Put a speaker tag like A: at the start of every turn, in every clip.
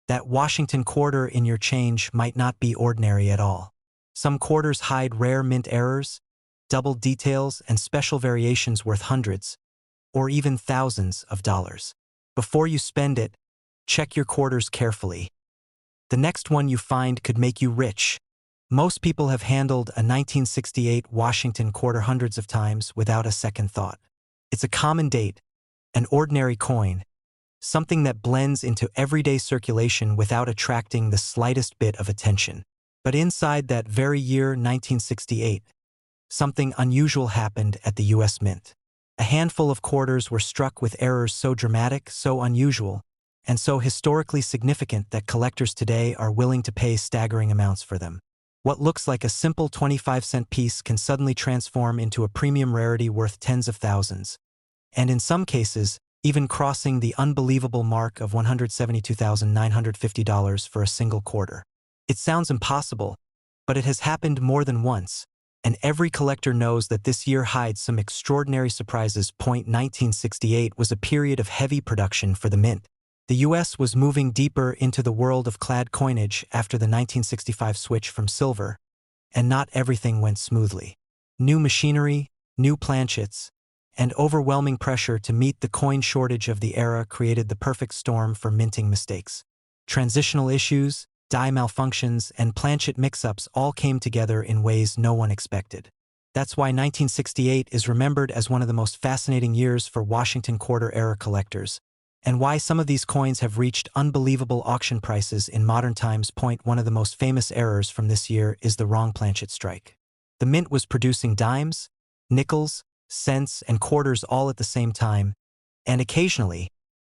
A: That Washington quarter in your change might not be ordinary at all. Some quarters hide rare mint errors, double details, and special variations worth hundreds, or even thousands of dollars. Before you spend it, check your quarters carefully. The next one you find could make you rich. Most people have handled a 1968 Washington quarter hundreds of times without a second thought. It's a common date, an ordinary coin, something that blends into everyday circulation without attracting the slightest bit of attention. But inside that very year, 1968, something unusual happened at the U.S. Mint. A handful of quarters were struck with errors so dramatic, so unusual, and so historically significant that collectors today are willing to pay staggering amounts for them. What looks like a simple 25-cent piece can suddenly transform into a premium rarity worth tens of thousands, and in some cases, even crossing the unbelievable mark of $172,950 for a single quarter. It sounds impossible, but it has happened more than once, and every collector knows that this year hides some extraordinary surprises. 1968 was a period of heavy production for the Mint. The U.S. was moving deeper into the world of clad coinage after the 1965 switch from silver, and not everything went smoothly. New machinery, new planchets, and overwhelming pressure to meet the coin shortage of the era created the perfect storm for minting mistakes. Transitional issues, die malfunctions, and planchet mix-ups all came together in ways no one expected. That's why 1968 is remembered as one of the most fascinating years for Washington quarter-era collectors, and why some of these coins have reached unbelievable auction prices in modern times. One of the most famous errors from this year is the wrong planchet strike. The Mint was producing dimes, nickels, cents, and quarters all at the same time, and occasionally,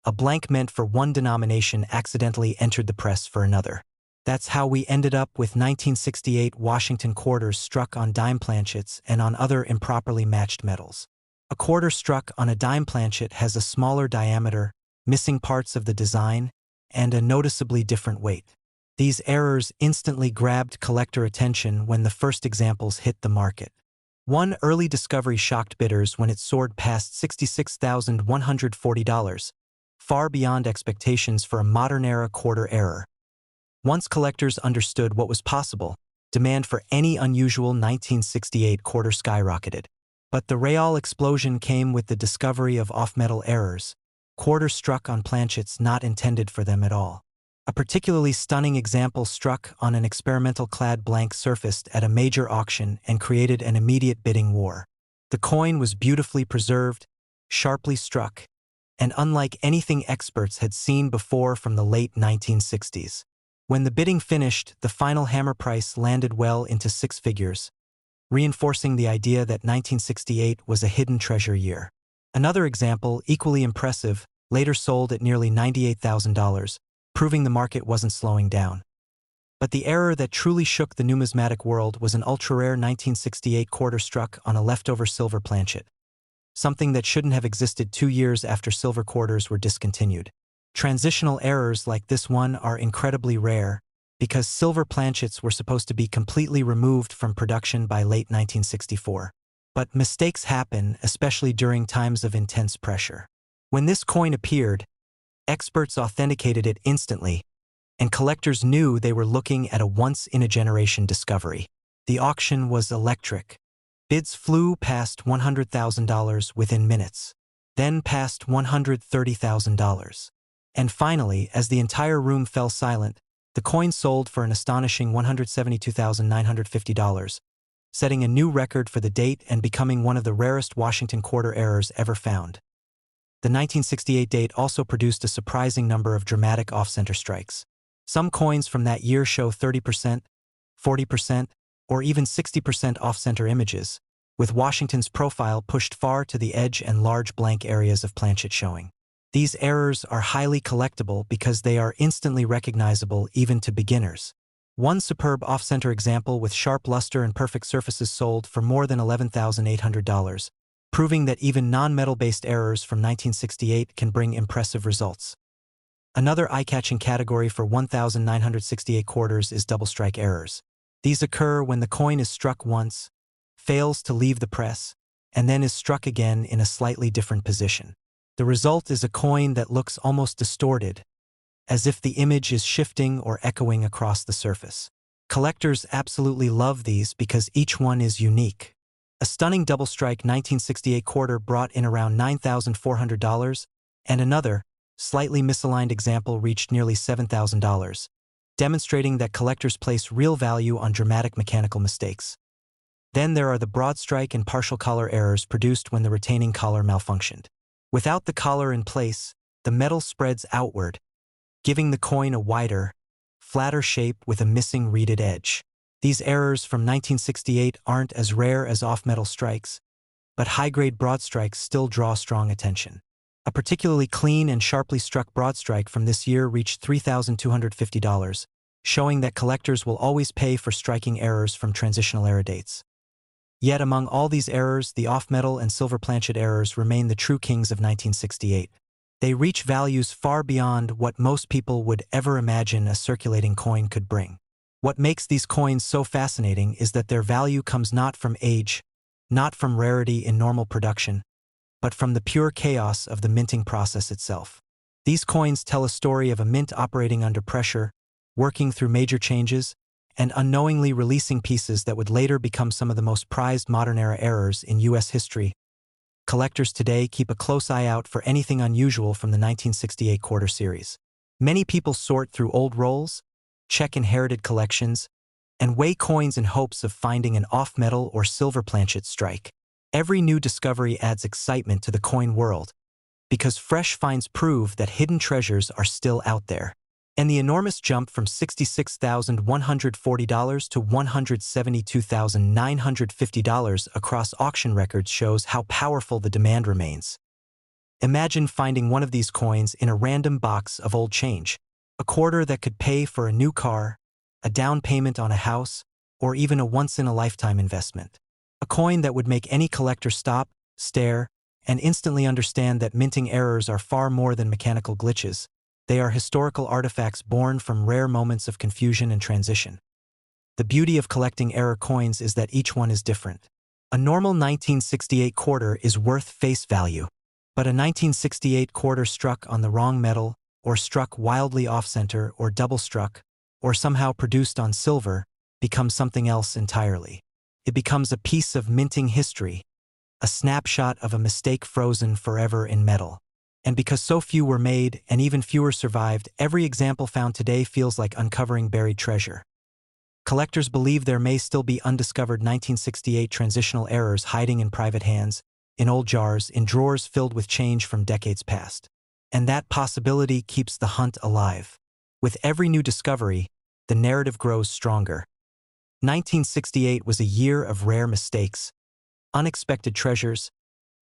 A: a blank meant for one denomination accidentally entered the press for another. That's how we ended up with 1968 Washington quarters struck on dime planchets and on other improperly matched metals. A quarter struck on a dime planchet has a smaller diameter, missing parts of the design, and a noticeably different weight. These errors instantly grabbed collector attention when the first examples hit the market. One early discovery shocked bidders when it soared past $66,140, far beyond expectations for a modern-era quarter error. Once collectors understood what was possible, demand for any unusual 1968 quarter skyrocketed. But the real explosion came with the discovery of off-metal errors, quarters struck on planchets not intended for them at all. A particularly stunning example struck on an experimental clad blank surfaced at a major auction and created an immediate bidding war. The coin was beautifully preserved, sharply struck, and unlike anything experts had seen before from the late 1960s. When the bidding finished, the final hammer price landed well into six figures, reinforcing the idea that 1968 was a hidden treasure year. Another example, equally impressive, later sold at nearly $98,000, proving the market wasn't slowing down. But the error that truly shook the numismatic world was an ultra-rare 1968 quarter struck on a leftover silver planchet, something that shouldn't have existed 2 years after silver quarters were discontinued. Transitional errors like this one are incredibly rare because silver planchets were supposed to be completely removed from production by late 1964. But mistakes happen, especially during times of intense pressure. When this coin appeared, experts authenticated it instantly, and collectors knew they were looking at a once-in-a-generation discovery. The auction was electric. Bids flew past $100,000 within minutes, then past $130,000. And finally, as the entire room fell silent, the coin sold for an astonishing $172,950, setting a new record for the date and becoming one of the rarest Washington quarter errors ever found. The 1968 date also produced a surprising number of dramatic off-center strikes. Some coins from that year show 30%, 40%, or even 60% off-center images, with Washington's profile pushed far to the edge and large blank areas of planchet showing. These errors are highly collectible because they are instantly recognizable even to beginners. One superb off-center example with sharp luster and perfect surfaces sold for more than $11,800, proving that even non-metal-based errors from 1968 can bring impressive results. Another eye-catching category for 1,968 quarters is double strike errors. These occur when the coin is struck once, fails to leave the press, and then is struck again in a slightly different position. The result is a coin that looks almost distorted, as if the image is shifting or echoing across the surface. Collectors absolutely love these because each one is unique. A stunning double-strike 1968 quarter brought in around $9,400, and another, slightly misaligned example reached nearly $7,000, demonstrating that collectors place real value on dramatic mechanical mistakes. Then there are the broad strike and partial collar errors produced when the retaining collar malfunctioned. Without the collar in place, the metal spreads outward, giving the coin a wider, flatter shape with a missing reeded edge. These errors from 1968 aren't as rare as off-metal strikes, but high-grade broad strikes still draw strong attention. A particularly clean and sharply struck broad strike from this year reached $3,250, showing that collectors will always pay for striking errors from transitional era dates. Yet among all these errors, the off-metal and silver planchet errors remain the true kings of 1968. They reach values far beyond what most people would ever imagine a circulating coin could bring. What makes these coins so fascinating is that their value comes not from age, not from rarity in normal production, but from the pure chaos of the minting process itself. These coins tell a story of a mint operating under pressure, working through major changes, and unknowingly releasing pieces that would later become some of the most prized modern-era errors in U.S. history. Collectors today keep a close eye out for anything unusual from the 1968 quarter series. Many people sort through old rolls, check inherited collections, and weigh coins in hopes of finding an off-metal or silver planchet strike. Every new discovery adds excitement to the coin world, because fresh finds prove that hidden treasures are still out there. And the enormous jump from $66,140 to $172,950 across auction records shows how powerful the demand remains. Imagine finding one of these coins in a random box of old change, a quarter that could pay for a new car, a down payment on a house, or even a once-in-a-lifetime investment. A coin that would make any collector stop, stare, and instantly understand that minting errors are far more than mechanical glitches. They are historical artifacts born from rare moments of confusion and transition. The beauty of collecting error coins is that each one is different. A normal 1968 quarter is worth face value, but a 1968 quarter struck on the wrong metal, or struck wildly off-center, or double-struck, or somehow produced on silver, becomes something else entirely. It becomes a piece of minting history, a snapshot of a mistake frozen forever in metal. And because so few were made and even fewer survived, every example found today feels like uncovering buried treasure. Collectors believe there may still be undiscovered 1968 transitional errors hiding in private hands, in old jars, in drawers filled with change from decades past. And that possibility keeps the hunt alive. With every new discovery, the narrative grows stronger. 1968 was a year of rare mistakes, unexpected treasures,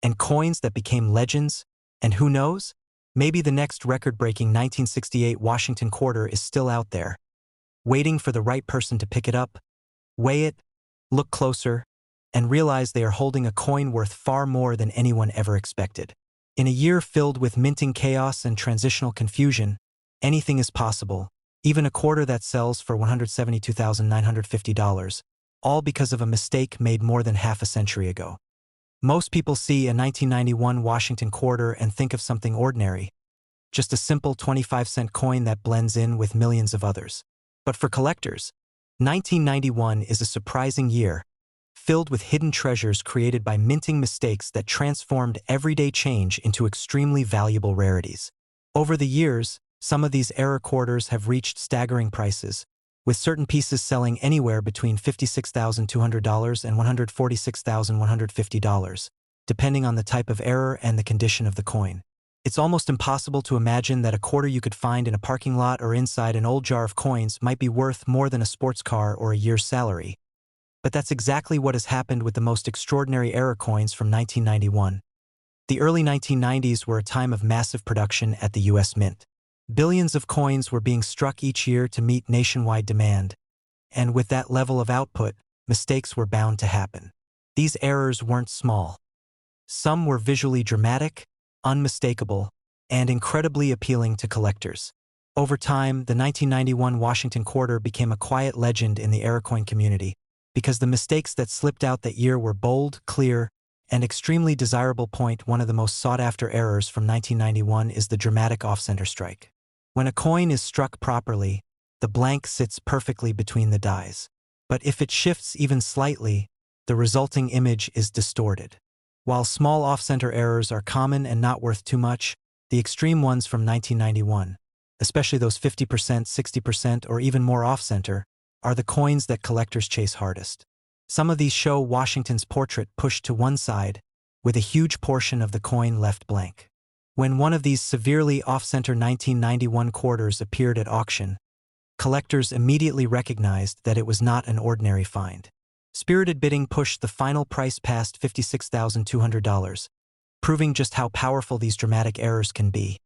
A: and coins that became legends. And who knows? Maybe the next record-breaking 1968 Washington quarter is still out there, waiting for the right person to pick it up, weigh it, look closer, and realize they are holding a coin worth far more than anyone ever expected. In a year filled with minting chaos and transitional confusion, anything is possible, even a quarter that sells for $172,950, all because of a mistake made more than half a century ago. Most people see a 1991 Washington quarter and think of something ordinary, just a simple 25-cent coin that blends in with millions of others. But for collectors, 1991 is a surprising year, filled with hidden treasures created by minting mistakes that transformed everyday change into extremely valuable rarities. Over the years, some of these error quarters have reached staggering prices, with certain pieces selling anywhere between $56,200 and $146,150, depending on the type of error and the condition of the coin. It's almost impossible to imagine that a quarter you could find in a parking lot or inside an old jar of coins might be worth more than a sports car or a year's salary. But that's exactly what has happened with the most extraordinary error coins from 1991. The early 1990s were a time of massive production at the U.S. Mint. Billions of coins were being struck each year to meet nationwide demand, and with that level of output, mistakes were bound to happen. These errors weren't small. Some were visually dramatic, unmistakable, and incredibly appealing to collectors. Over time, the 1991 Washington quarter became a quiet legend in the error coin community, because the mistakes that slipped out that year were bold, clear, and extremely desirable. One of the most sought-after errors from 1991 is the dramatic off-center strike. When a coin is struck properly, the blank sits perfectly between the dies. But if it shifts even slightly, the resulting image is distorted. While small off-center errors are common and not worth too much, the extreme ones from 1991, especially those 50%, 60%, or even more off-center, are the coins that collectors chase hardest. Some of these show Washington's portrait pushed to one side, with a huge portion of the coin left blank. When one of these severely off-center 1991 quarters appeared at auction, collectors immediately recognized that it was not an ordinary find. Spirited bidding pushed the final price past $56,200, proving just how powerful these dramatic errors can be.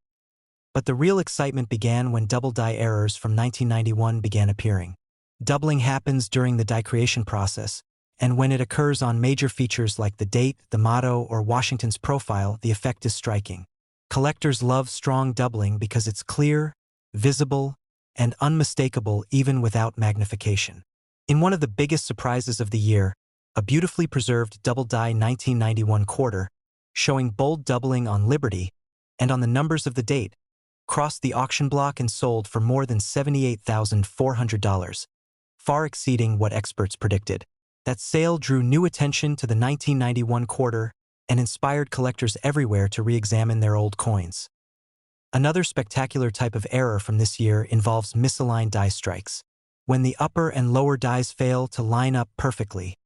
A: But the real excitement began when double die errors from 1991 began appearing. Doubling happens during the die creation process, and when it occurs on major features like the date, the motto, or Washington's profile, the effect is striking. Collectors love strong doubling because it's clear, visible, and unmistakable even without magnification. In one of the biggest surprises of the year, a beautifully preserved double die 1991 quarter, showing bold doubling on Liberty and on the numbers of the date, crossed the auction block and sold for more than $78,400, far exceeding what experts predicted. That sale drew new attention to the 1991 quarter and inspired collectors everywhere to re-examine their old coins. Another spectacular type of error from this year involves misaligned die strikes. When the upper and lower dies fail to line up perfectly,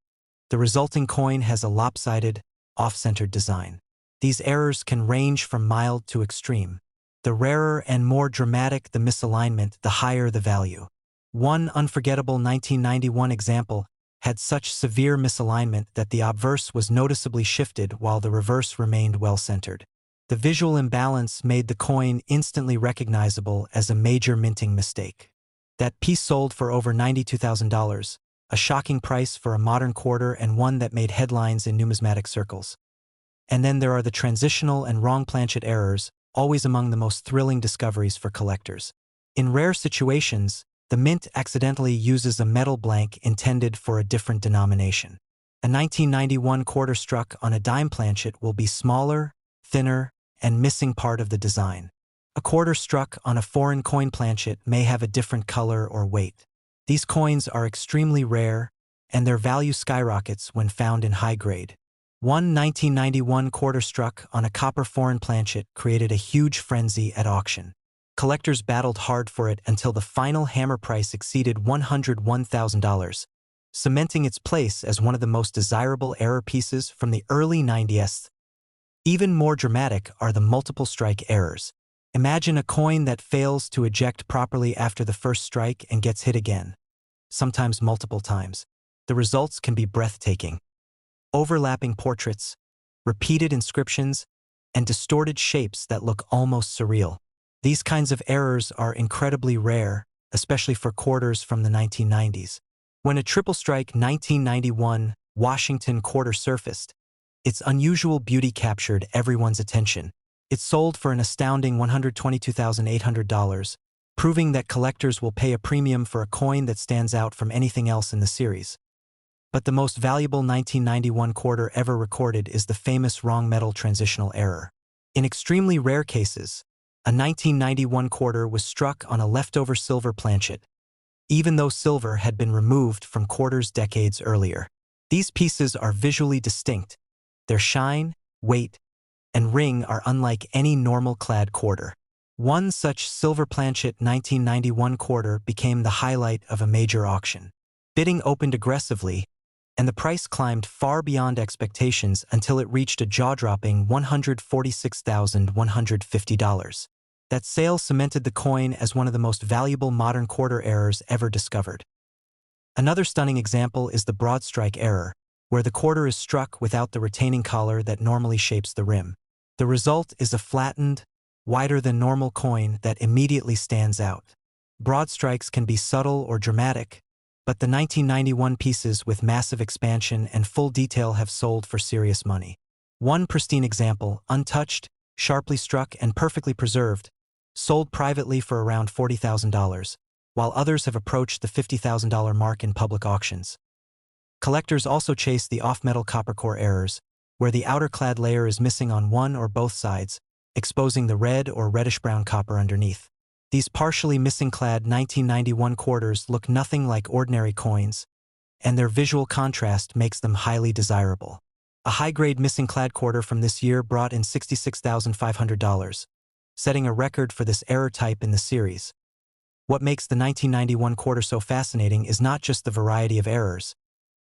A: the resulting coin has a lopsided, off-centered design. These errors can range from mild to extreme. The rarer and more dramatic the misalignment, the higher the value. One unforgettable 1991 example had such severe misalignment that the obverse was noticeably shifted while the reverse remained well-centered. The visual imbalance made the coin instantly recognizable as a major minting mistake. That piece sold for over $92,000, a shocking price for a modern quarter and one that made headlines in numismatic circles. And then there are the transitional and wrong planchet errors, always among the most thrilling discoveries for collectors. In rare situations, the mint accidentally uses a metal blank intended for a different denomination. A 1991 quarter struck on a dime planchet will be smaller, thinner, and missing part of the design. A quarter struck on a foreign coin planchet may have a different color or weight. These coins are extremely rare, and their value skyrockets when found in high grade. One 1991 quarter struck on a copper foreign planchet created a huge frenzy at auction. Collectors battled hard for it until the final hammer price exceeded $101,000, cementing its place as one of the most desirable error pieces from the early 90s. Even more dramatic are the multiple strike errors. Imagine a coin that fails to eject properly after the first strike and gets hit again, sometimes multiple times. The results can be breathtaking. Overlapping portraits, repeated inscriptions, and distorted shapes that look almost surreal. These kinds of errors are incredibly rare, especially for quarters from the 1990s. When a triple strike 1991 Washington quarter surfaced, its unusual beauty captured everyone's attention. It sold for an astounding $122,800, proving that collectors will pay a premium for a coin that stands out from anything else in the series. But the most valuable 1991 quarter ever recorded is the famous wrong metal transitional error. In extremely rare cases, a 1991 quarter was struck on a leftover silver planchet, even though silver had been removed from quarters decades earlier. These pieces are visually distinct. Their shine, weight, and ring are unlike any normal clad quarter. One such silver planchet 1991 quarter became the highlight of a major auction. Bidding opened aggressively, and the price climbed far beyond expectations until it reached a jaw-dropping $146,150. That sale cemented the coin as one of the most valuable modern quarter errors ever discovered. Another stunning example is the broad strike error, where the quarter is struck without the retaining collar that normally shapes the rim. The result is a flattened, wider than normal coin that immediately stands out. Broad strikes can be subtle or dramatic, but the 1991 pieces with massive expansion and full detail have sold for serious money. One pristine example, untouched, sharply struck, and perfectly preserved, sold privately for around $40,000, while others have approached the $50,000 mark in public auctions. Collectors also chase the off-metal copper core errors, where the outer clad layer is missing on one or both sides, exposing the red or reddish-brown copper underneath. These partially missing-clad 1991 quarters look nothing like ordinary coins, and their visual contrast makes them highly desirable. A high-grade missing-clad quarter from this year brought in $66,500, setting a record for this error type in the series. What makes the 1991 quarter so fascinating is not just the variety of errors,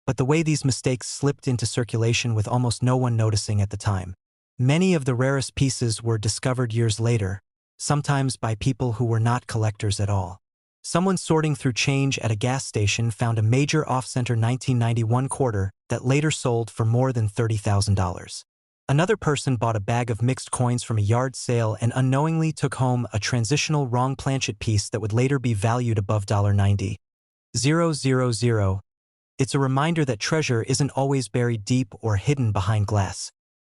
A: but the way these mistakes slipped into circulation with almost no one noticing at the time. Many of the rarest pieces were discovered years later, sometimes by people who were not collectors at all. Someone sorting through change at a gas station found a major off-center 1991 quarter that later sold for more than $30,000. Another person bought a bag of mixed coins from a yard sale and unknowingly took home a transitional wrong planchet piece that would later be valued above $90,000. It's a reminder that treasure isn't always buried deep or hidden behind glass.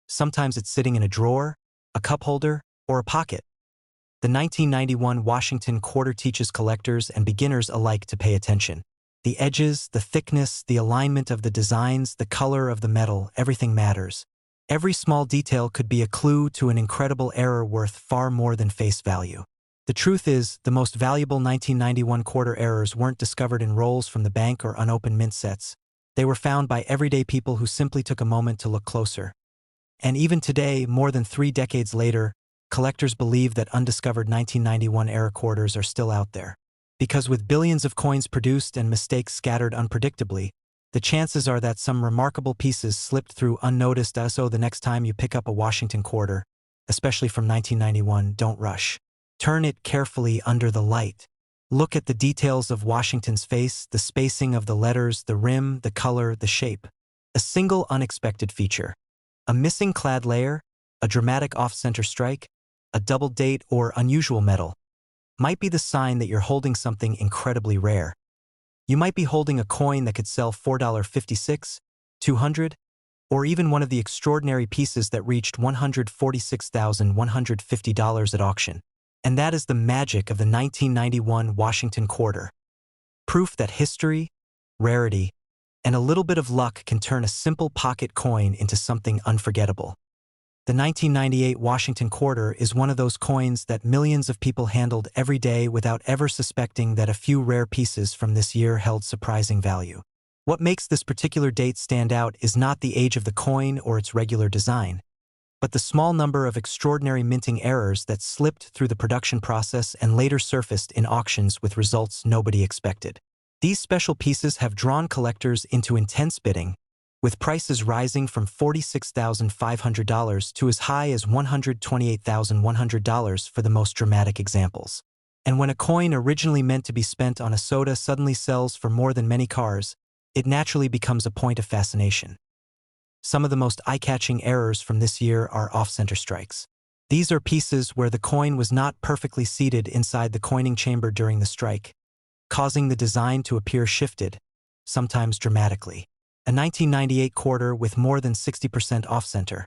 A: Sometimes it's sitting in a drawer, a cup holder, or a pocket. The 1991 Washington quarter teaches collectors and beginners alike to pay attention. The edges, the thickness, the alignment of the designs, the color of the metal, everything matters. Every small detail could be a clue to an incredible error worth far more than face value. The truth is, the most valuable 1991 quarter errors weren't discovered in rolls from the bank or unopened mint sets. They were found by everyday people who simply took a moment to look closer. And even today, more than 3 decades later, collectors believe that undiscovered 1991 error quarters are still out there. Because with billions of coins produced and mistakes scattered unpredictably, the chances are that some remarkable pieces slipped through unnoticed. So the next time you pick up a Washington quarter, especially from 1991, don't rush. Turn it carefully under the light. Look at the details of Washington's face, the spacing of the letters, the rim, the color, the shape. A single unexpected feature. A missing clad layer, a dramatic off-center strike, a double date or unusual metal might be the sign that you're holding something incredibly rare. You might be holding a coin that could sell $4.56, $200, or even one of the extraordinary pieces that reached $146,150 at auction. And that is the magic of the 1991 Washington quarter. Proof that history, rarity, and a little bit of luck can turn a simple pocket coin into something unforgettable. The 1998 Washington quarter is one of those coins that millions of people handled every day without ever suspecting that a few rare pieces from this year held surprising value. What makes this particular date stand out is not the age of the coin or its regular design, but the small number of extraordinary minting errors that slipped through the production process and later surfaced in auctions with results nobody expected. These special pieces have drawn collectors into intense bidding, with prices rising from $46,500 to as high as $128,100 for the most dramatic examples. And when a coin originally meant to be spent on a soda suddenly sells for more than many cars, it naturally becomes a point of fascination. Some of the most eye-catching errors from this year are off-center strikes. These are pieces where the coin was not perfectly seated inside the coining chamber during the strike, causing the design to appear shifted, sometimes dramatically. A 1998 quarter with more than 60% off-center,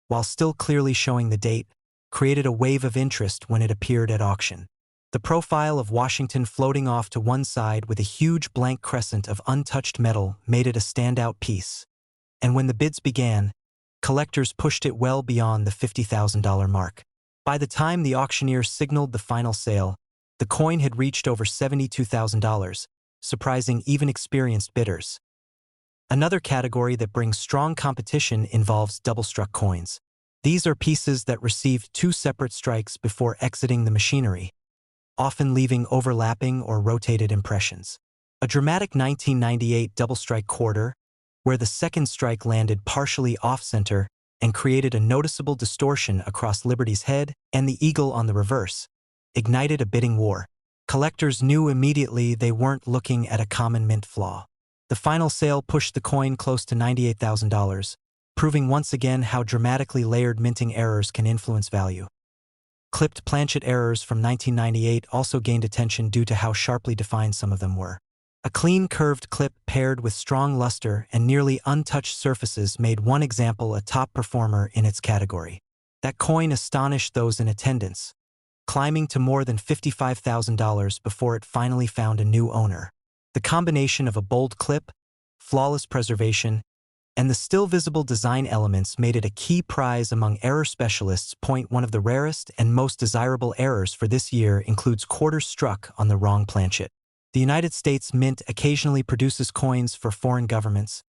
A: while still clearly showing the date, created a wave of interest when it appeared at auction. The profile of Washington floating off to one side with a huge blank crescent of untouched metal made it a standout piece. And when the bids began, collectors pushed it well beyond the $50,000 mark. By the time the auctioneer signaled the final sale, the coin had reached over $72,000, surprising even experienced bidders. Another category that brings strong competition involves double-struck coins. These are pieces that received 2 separate strikes before exiting the machinery, often leaving overlapping or rotated impressions. A dramatic 1998 double-strike quarter, where the second strike landed partially off-center and created a noticeable distortion across Liberty's head and the eagle on the reverse, ignited a bidding war. Collectors knew immediately they weren't looking at a common mint flaw. The final sale pushed the coin close to $98,000, proving once again how dramatically layered minting errors can influence value. Clipped planchet errors from 1998 also gained attention due to how sharply defined some of them were. A clean curved clip paired with strong luster and nearly untouched surfaces made one example a top performer in its category. That coin astonished those in attendance, climbing to more than $55,000 before it finally found a new owner. The combination of a bold clip, flawless preservation, and the still visible design elements made it a key prize among error specialists. One of the rarest and most desirable errors for this year includes quarters struck on the wrong planchet. The United States Mint occasionally produces coins for foreign governments,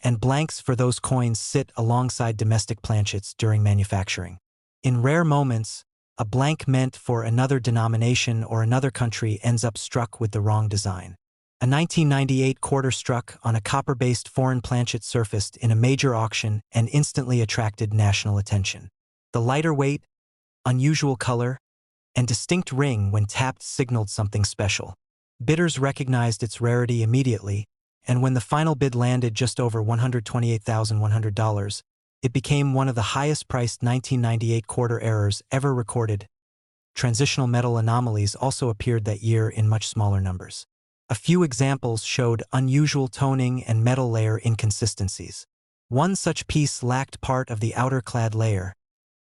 A: and blanks for those coins sit alongside domestic planchets during manufacturing. In rare moments, a blank meant for another denomination or another country ends up struck with the wrong design. A 1998 quarter struck on a copper-based foreign planchet surfaced in a major auction and instantly attracted national attention. The lighter weight, unusual color, and distinct ring when tapped signaled something special. Bidders recognized its rarity immediately, and when the final bid landed just over $128,100, it became one of the highest-priced 1998 quarter errors ever recorded. Transitional metal anomalies also appeared that year in much smaller numbers. A few examples showed unusual toning and metal layer inconsistencies. One such piece lacked part of the outer clad layer,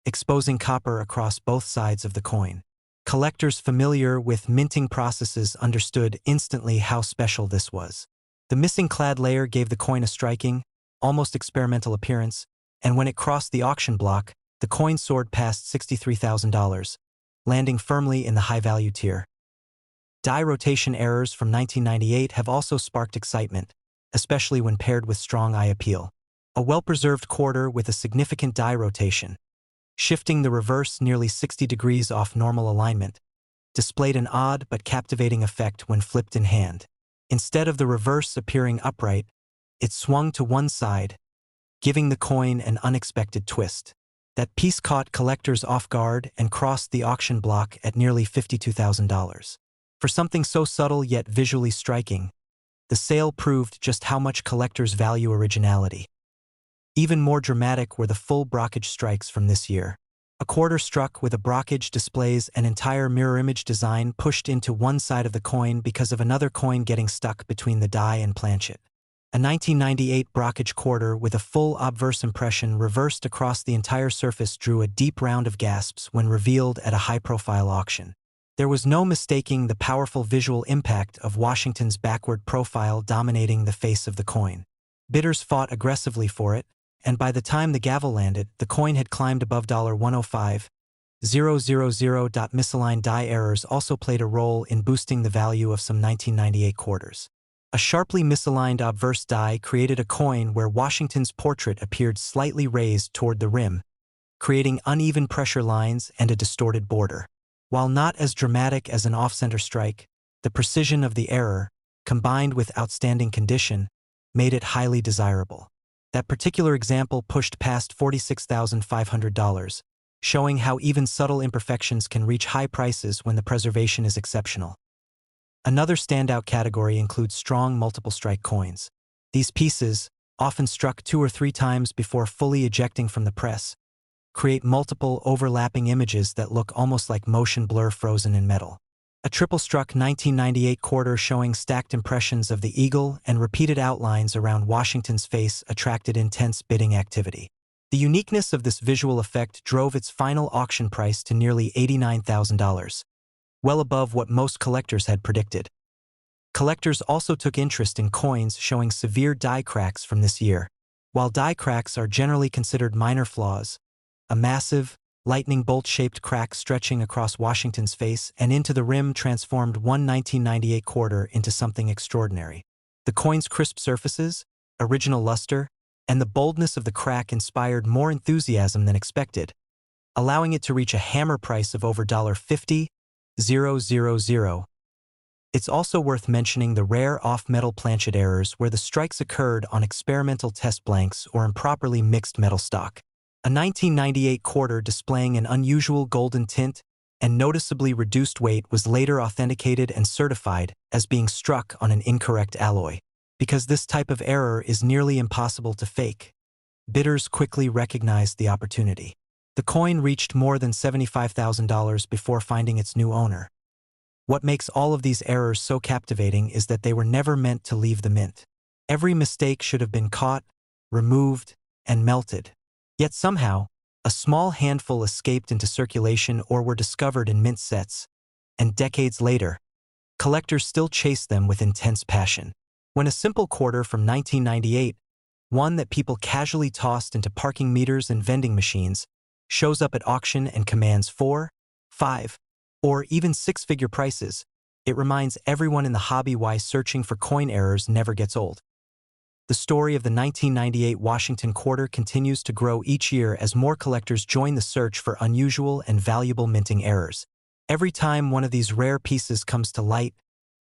A: exposing copper across both sides of the coin. Collectors familiar with minting processes understood instantly how special this was. The missing clad layer gave the coin a striking, almost experimental appearance, and when it crossed the auction block, the coin soared past $63,000, landing firmly in the high-value tier. Die rotation errors from 1998 have also sparked excitement, especially when paired with strong eye appeal. A well-preserved quarter with a significant die rotation, shifting the reverse nearly 60 degrees off normal alignment, displayed an odd but captivating effect when flipped in hand. Instead of the reverse appearing upright, it swung to one side, giving the coin an unexpected twist. That piece caught collectors off guard and crossed the auction block at nearly $52,000. For something so subtle yet visually striking, the sale proved just how much collectors value originality. Even more dramatic were the full brockage strikes from this year. A quarter struck with a brockage displays an entire mirror image design pushed into one side of the coin because of another coin getting stuck between the die and planchet. A 1998 brockage quarter with a full obverse impression reversed across the entire surface drew a deep round of gasps when revealed at a high-profile auction. There was no mistaking the powerful visual impact of Washington's backward profile dominating the face of the coin. Bidders fought aggressively for it, and by the time the gavel landed, the coin had climbed above $105,000. Misaligned die errors also played a role in boosting the value of some 1998 quarters. A sharply misaligned obverse die created a coin where Washington's portrait appeared slightly raised toward the rim, creating uneven pressure lines and a distorted border. While not as dramatic as an off-center strike, the precision of the error, combined with outstanding condition, made it highly desirable. That particular example pushed past $46,500, showing how even subtle imperfections can reach high prices when the preservation is exceptional. Another standout category includes strong multiple-strike coins. These pieces, often struck 2 or 3 times before fully ejecting from the press, create multiple overlapping images that look almost like motion blur frozen in metal. A triple-struck 1998 quarter showing stacked impressions of the eagle and repeated outlines around Washington's face attracted intense bidding activity. The uniqueness of this visual effect drove its final auction price to nearly $89,000, well above what most collectors had predicted. Collectors also took interest in coins showing severe die cracks from this year. While die cracks are generally considered minor flaws, a massive, lightning bolt-shaped crack stretching across Washington's face and into the rim transformed one 1998 quarter into something extraordinary. The coin's crisp surfaces, original luster, and the boldness of the crack inspired more enthusiasm than expected, allowing it to reach a hammer price of over $50,000. It's also worth mentioning the rare off-metal planchet errors where the strikes occurred on experimental test blanks or improperly mixed metal stock. A 1998 quarter displaying an unusual golden tint and noticeably reduced weight was later authenticated and certified as being struck on an incorrect alloy. Because this type of error is nearly impossible to fake, bidders quickly recognized the opportunity. The coin reached more than $75,000 before finding its new owner. What makes all of these errors so captivating is that they were never meant to leave the mint. Every mistake should have been caught, removed, and melted. Yet somehow, a small handful escaped into circulation or were discovered in mint sets, and decades later, collectors still chase them with intense passion. When a simple quarter from 1998 one that people casually tossed into parking meters and vending machines, shows up at auction and commands 4, 5, or even six-figure prices. It reminds everyone in the hobby why searching for coin errors never gets old. The story of the 1998 Washington quarter continues to grow each year as more collectors join the search for unusual and valuable minting errors. Every time one of these rare pieces comes to light,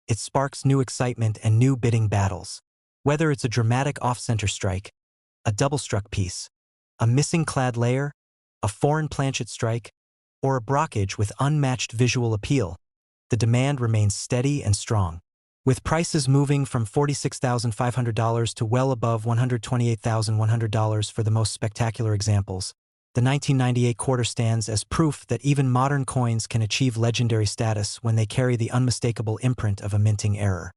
A: it sparks new excitement and new bidding battles. Whether it's a dramatic off-center strike, a double-struck piece, a missing clad layer, a foreign planchet strike, or a brockage with unmatched visual appeal, the demand remains steady and strong. With prices moving from $46,500 to well above $128,100 for the most spectacular examples, the 1998 quarter stands as proof that even modern coins can achieve legendary status when they carry the unmistakable imprint of a minting error.